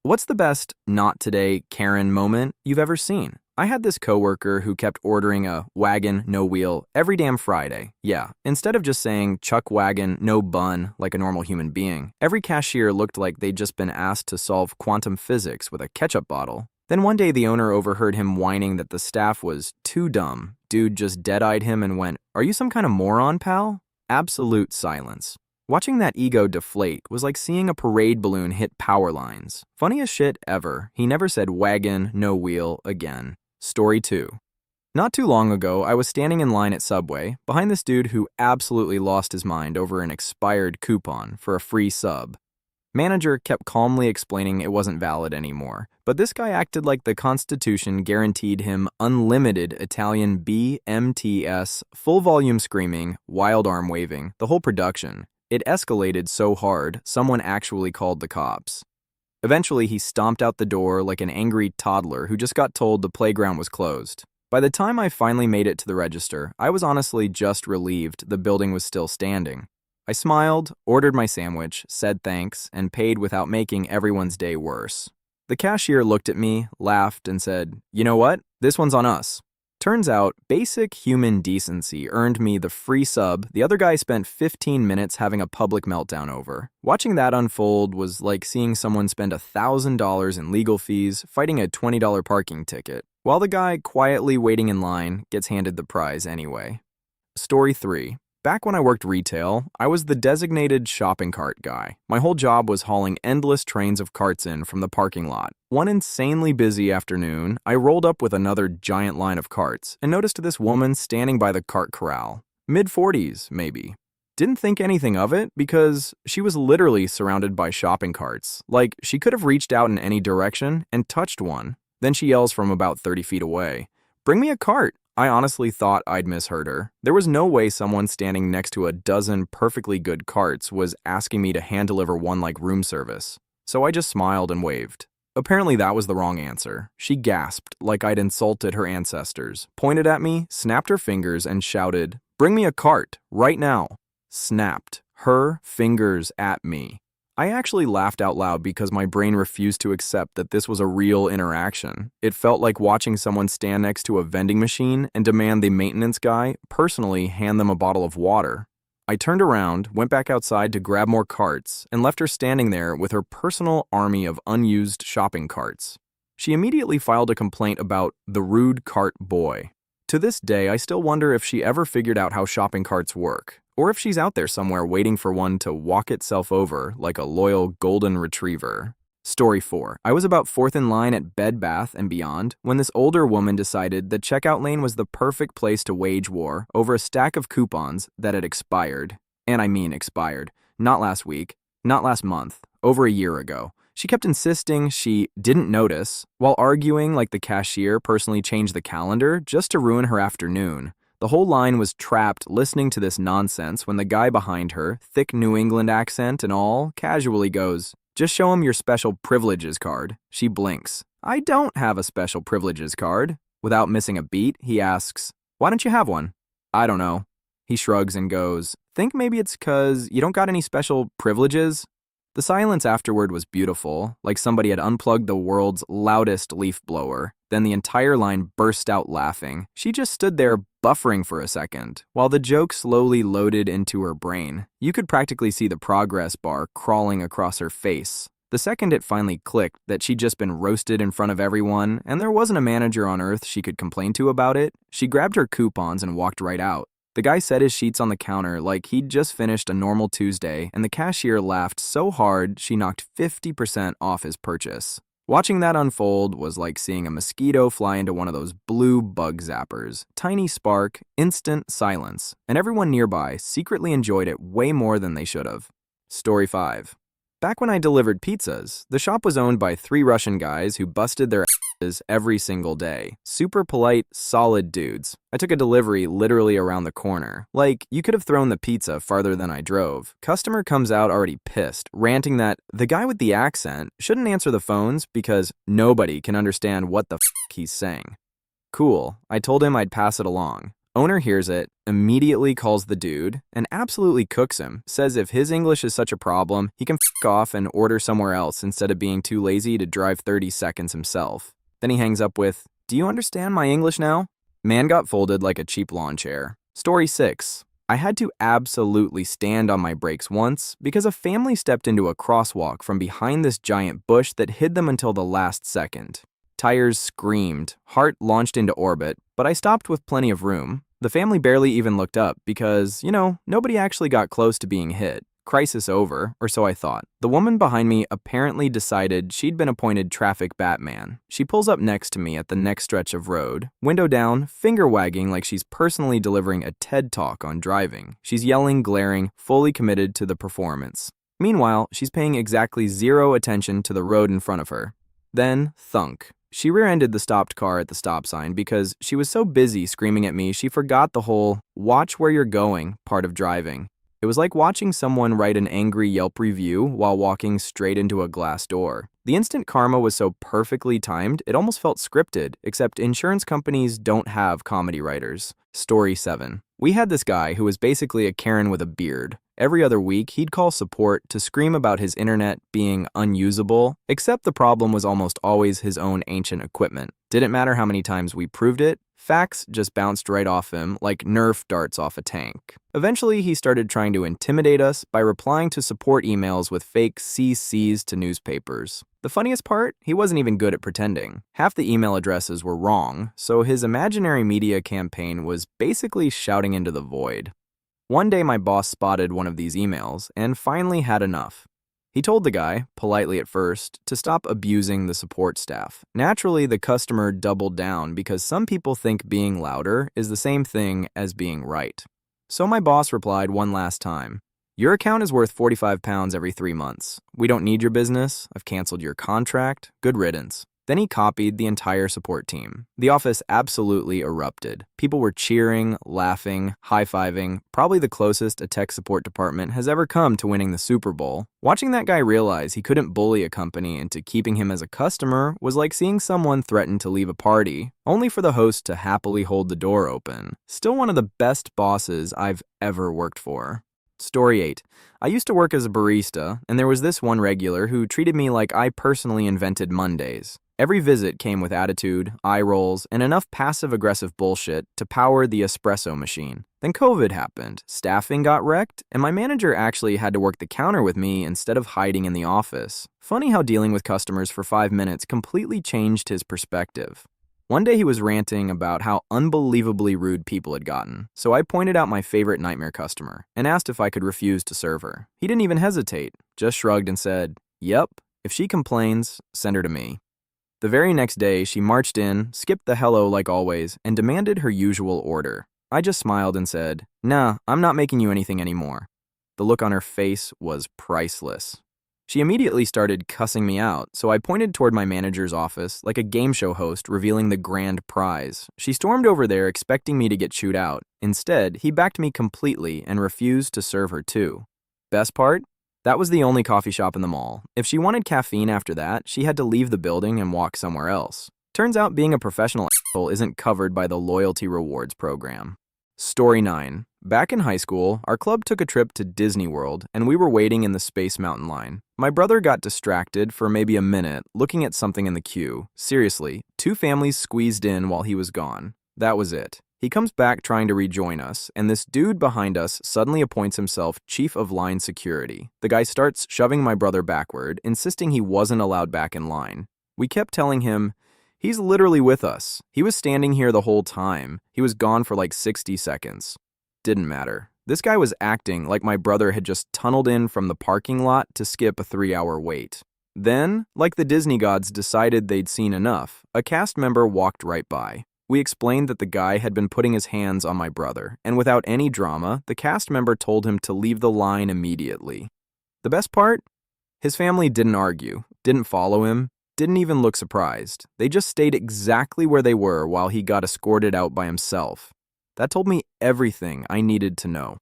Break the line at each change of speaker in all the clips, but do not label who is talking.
What's the best not today Karen moment you've ever seen? I had this coworker who kept ordering a wagon, no wheel every damn Friday. Yeah, instead of just saying chuck wagon, no bun like a normal human being, every cashier looked like they'd just been asked to solve quantum physics with a ketchup bottle. Then one day the owner overheard him whining that the staff was too dumb. Dude just dead-eyed him and went, "Are you some kind of moron, pal?" Absolute silence. Watching that ego deflate was like seeing a parade balloon hit power lines. Funniest shit ever. He never said wagon, no wheel again. Story 2. Not too long ago, I was standing in line at Subway, behind this dude who absolutely lost his mind over an expired coupon for a free sub. Manager kept calmly explaining it wasn't valid anymore, but this guy acted like the Constitution guaranteed him unlimited Italian BMTS, full volume screaming, wild arm waving, the whole production. It escalated so hard, someone actually called the cops. Eventually, he stomped out the door like an angry toddler who just got told the playground was closed. By the time I finally made it to the register, I was honestly just relieved the building was still standing. I smiled, ordered my sandwich, said thanks, and paid without making everyone's day worse. The cashier looked at me, laughed, and said, "You know what? This one's on us." Turns out, basic human decency earned me the free sub the other guy spent 15 minutes having a public meltdown over. Watching that unfold was like seeing someone spend $1,000 in legal fees fighting a $20 parking ticket, while the guy quietly waiting in line gets handed the prize anyway. Story 3. Back when I worked retail, I was the designated shopping cart guy. My whole job was hauling endless trains of carts in from the parking lot. One insanely busy afternoon, I rolled up with another giant line of carts and noticed this woman standing by the cart corral. Mid-40s, maybe. Didn't think anything of it because she was literally surrounded by shopping carts. Like, she could have reached out in any direction and touched one. Then she yells from about 30 feet away, "Bring me a cart." I honestly thought I'd misheard her. There was no way someone standing next to a dozen perfectly good carts was asking me to hand-deliver one like room service. So I just smiled and waved. Apparently that was the wrong answer. She gasped like I'd insulted her ancestors, pointed at me, snapped her fingers, and shouted, "Bring me a cart, right now." Snapped. Her fingers at me. I actually laughed out loud because my brain refused to accept that this was a real interaction. It felt like watching someone stand next to a vending machine and demand the maintenance guy personally hand them a bottle of water. I turned around, went back outside to grab more carts, and left her standing there with her personal army of unused shopping carts. She immediately filed a complaint about the rude cart boy. To this day, I still wonder if she ever figured out how shopping carts work, or if she's out there somewhere waiting for one to walk itself over like a loyal golden retriever. Story 4. I was about fourth in line at Bed Bath & Beyond when this older woman decided the checkout lane was the perfect place to wage war over a stack of coupons that had expired. And I mean expired. Not last week, not last month, over a year ago. She kept insisting she didn't notice, while arguing like the cashier personally changed the calendar just to ruin her afternoon. The whole line was trapped listening to this nonsense when the guy behind her, thick New England accent and all, casually goes, "Just show him your special privileges card." She blinks. "I don't have a special privileges card." Without missing a beat, he asks, "Why don't you have one?" "I don't know." He shrugs and goes, "Think maybe it's 'cause you don't got any special privileges?" The silence afterward was beautiful, like somebody had unplugged the world's loudest leaf blower. Then the entire line burst out laughing. She just stood there buffering for a second, while the joke slowly loaded into her brain. You could practically see the progress bar crawling across her face. The second it finally clicked that she'd just been roasted in front of everyone, and there wasn't a manager on earth she could complain to about it, she grabbed her coupons and walked right out. The guy set his sheets on the counter like he'd just finished a normal Tuesday, and the cashier laughed so hard she knocked 50% off his purchase. Watching that unfold was like seeing a mosquito fly into one of those blue bug zappers. Tiny spark, instant silence, and everyone nearby secretly enjoyed it way more than they should have. Story 5. Back when I delivered pizzas, the shop was owned by 3 Russian guys who busted their asses every single day. Super polite, solid dudes. I took a delivery literally around the corner. Like, you could have thrown the pizza farther than I drove. Customer comes out already pissed, ranting that the guy with the accent shouldn't answer the phones because nobody can understand what the f*** he's saying. Cool. I told him I'd pass it along. Owner hears it, immediately calls the dude, and absolutely cooks him, says if his English is such a problem, he can f off and order somewhere else instead of being too lazy to drive 30 seconds himself. Then he hangs up with, "Do you understand my English now?" Man got folded like a cheap lawn chair. Story 6. I had to absolutely stand on my brakes once because a family stepped into a crosswalk from behind this giant bush that hid them until the last second. Tires screamed, heart launched into orbit, but I stopped with plenty of room. The family barely even looked up because, nobody actually got close to being hit. Crisis over, or so I thought. The woman behind me apparently decided she'd been appointed traffic Batman. She pulls up next to me at the next stretch of road, window down, finger wagging like she's personally delivering a TED Talk on driving. She's yelling, glaring, fully committed to the performance. Meanwhile, she's paying exactly zero attention to the road in front of her. Then, thunk. She rear-ended the stopped car at the stop sign because she was so busy screaming at me she forgot the whole "watch where you're going" part of driving. It was like watching someone write an angry Yelp review while walking straight into a glass door. The instant karma was so perfectly timed, it almost felt scripted, except insurance companies don't have comedy writers. Story 7. We had this guy who was basically a Karen with a beard. Every other week, he'd call support to scream about his internet being unusable, except the problem was almost always his own ancient equipment. Didn't matter how many times we proved it, facts just bounced right off him like Nerf darts off a tank. Eventually, he started trying to intimidate us by replying to support emails with fake CCs to newspapers. The funniest part? He wasn't even good at pretending. Half the email addresses were wrong, so his imaginary media campaign was basically shouting into the void. One day, my boss spotted one of these emails and finally had enough. He told the guy, politely at first, to stop abusing the support staff. Naturally, the customer doubled down because some people think being louder is the same thing as being right. So my boss replied one last time, "Your account is worth £45 every 3 months. We don't need your business. I've canceled your contract. Good riddance." Then he copied the entire support team. The office absolutely erupted. People were cheering, laughing, high-fiving, probably the closest a tech support department has ever come to winning the Super Bowl. Watching that guy realize he couldn't bully a company into keeping him as a customer was like seeing someone threaten to leave a party, only for the host to happily hold the door open. Still one of the best bosses I've ever worked for. Story 8. I used to work as a barista, and there was this one regular who treated me like I personally invented Mondays. Every visit came with attitude, eye rolls, and enough passive-aggressive bullshit to power the espresso machine. Then COVID happened, staffing got wrecked, and my manager actually had to work the counter with me instead of hiding in the office. Funny how dealing with customers for 5 minutes completely changed his perspective. One day he was ranting about how unbelievably rude people had gotten, so I pointed out my favorite nightmare customer and asked if I could refuse to serve her. He didn't even hesitate, just shrugged and said, "Yep, if she complains, send her to me." The very next day, she marched in, skipped the hello like always, and demanded her usual order. I just smiled and said, "Nah, I'm not making you anything anymore." The look on her face was priceless. She immediately started cussing me out, so I pointed toward my manager's office like a game show host revealing the grand prize. She stormed over there expecting me to get chewed out. Instead, he backed me completely and refused to serve her too. Best part? That was the only coffee shop in the mall. If she wanted caffeine after that, she had to leave the building and walk somewhere else. Turns out being a professional asshole isn't covered by the loyalty rewards program. Story 9. Back in high school, our club took a trip to Disney World, and we were waiting in the Space Mountain line. My brother got distracted for maybe a minute, looking at something in the queue. Seriously, 2 families squeezed in while he was gone. That was it. He comes back trying to rejoin us, and this dude behind us suddenly appoints himself chief of line security. The guy starts shoving my brother backward, insisting he wasn't allowed back in line. We kept telling him, "He's literally with us. He was standing here the whole time. He was gone for like 60 seconds. Didn't matter. This guy was acting like my brother had just tunneled in from the parking lot to skip a 3-hour wait. Then, like the Disney gods decided they'd seen enough, a cast member walked right by. We explained that the guy had been putting his hands on my brother, and without any drama, the cast member told him to leave the line immediately. The best part? His family didn't argue, didn't follow him, didn't even look surprised. They just stayed exactly where they were while he got escorted out by himself. That told me everything I needed to know.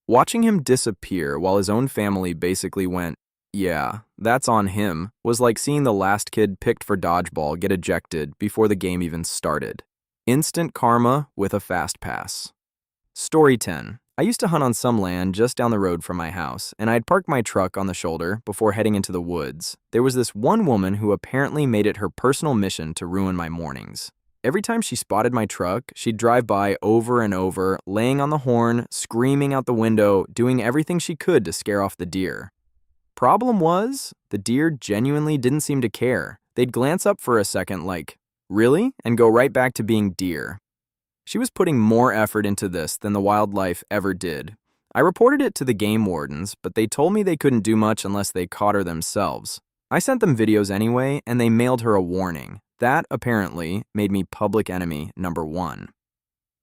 Watching him disappear while his own family basically went, "Yeah, that's on him," was like seeing the last kid picked for dodgeball get ejected before the game even started. Instant karma with a fast pass. Story 10. I used to hunt on some land just down the road from my house, and I'd parked my truck on the shoulder before heading into the woods. There was this one woman who apparently made it her personal mission to ruin my mornings. Every time she spotted my truck, she'd drive by over and over, laying on the horn, screaming out the window, doing everything she could to scare off the deer. Problem was, the deer genuinely didn't seem to care. They'd glance up for a second like, "Really?" and go right back to being deer. She was putting more effort into this than the wildlife ever did. I reported it to the game wardens, but they told me they couldn't do much unless they caught her themselves. I sent them videos anyway, and they mailed her a warning. That, apparently, made me public enemy number 1.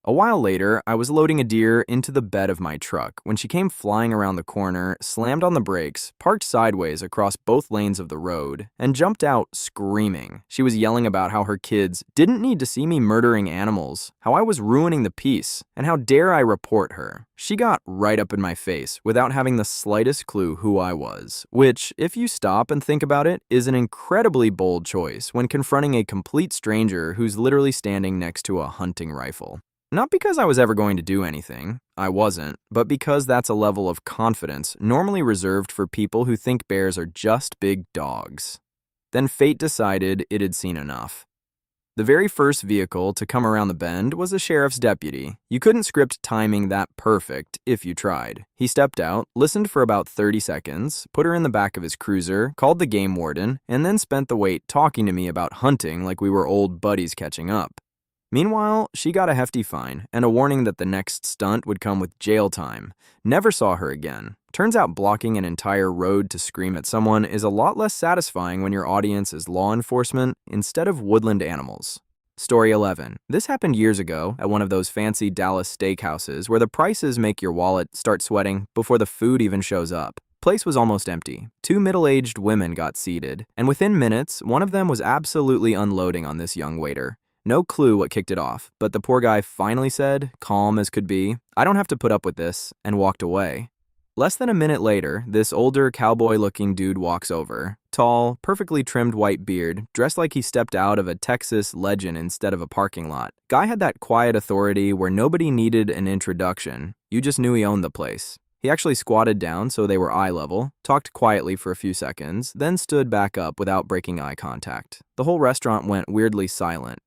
A while later, I was loading a deer into the bed of my truck when she came flying around the corner, slammed on the brakes, parked sideways across both lanes of the road, and jumped out screaming. She was yelling about how her kids didn't need to see me murdering animals, how I was ruining the peace, and how dare I report her. She got right up in my face without having the slightest clue who I was, which, if you stop and think about it, is an incredibly bold choice when confronting a complete stranger who's literally standing next to a hunting rifle. Not because I was ever going to do anything, I wasn't, but because that's a level of confidence normally reserved for people who think bears are just big dogs. Then fate decided it had seen enough. The very first vehicle to come around the bend was a sheriff's deputy. You couldn't script timing that perfect if you tried. He stepped out, listened for about 30 seconds, put her in the back of his cruiser, called the game warden, and then spent the wait talking to me about hunting like we were old buddies catching up. Meanwhile, she got a hefty fine and a warning that the next stunt would come with jail time. Never saw her again. Turns out blocking an entire road to scream at someone is a lot less satisfying when your audience is law enforcement instead of woodland animals. Story 11. This happened years ago at one of those fancy Dallas steakhouses where the prices make your wallet start sweating before the food even shows up. Place was almost empty. 2 middle-aged women got seated, and within minutes, one of them was absolutely unloading on this young waiter. No clue what kicked it off, but the poor guy finally said, calm as could be, "I don't have to put up with this," and walked away. Less than a minute later, this older cowboy-looking dude walks over. Tall, perfectly trimmed white beard, dressed like he stepped out of a Texas legend instead of a parking lot. Guy had that quiet authority where nobody needed an introduction. You just knew he owned the place. He actually squatted down so they were eye level, talked quietly for a few seconds, then stood back up without breaking eye contact. The whole restaurant went weirdly silent.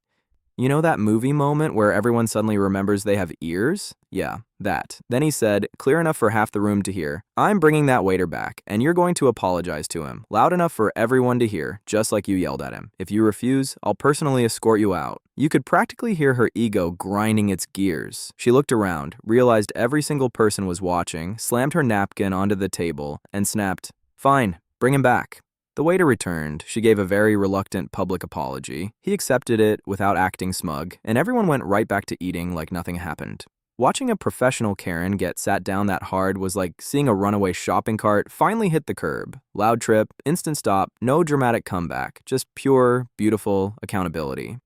You know that movie moment where everyone suddenly remembers they have ears? Yeah, that. Then he said, clear enough for half the room to hear, "I'm bringing that waiter back, and you're going to apologize to him, loud enough for everyone to hear, just like you yelled at him. If you refuse, I'll personally escort you out." You could practically hear her ego grinding its gears. She looked around, realized every single person was watching, slammed her napkin onto the table, and snapped, "Fine, bring him back." The waiter returned. She gave a very reluctant public apology. He accepted it without acting smug, and everyone went right back to eating like nothing happened. Watching a professional Karen get sat down that hard was like seeing a runaway shopping cart finally hit the curb. Loud trip, instant stop, no dramatic comeback, just pure, beautiful accountability.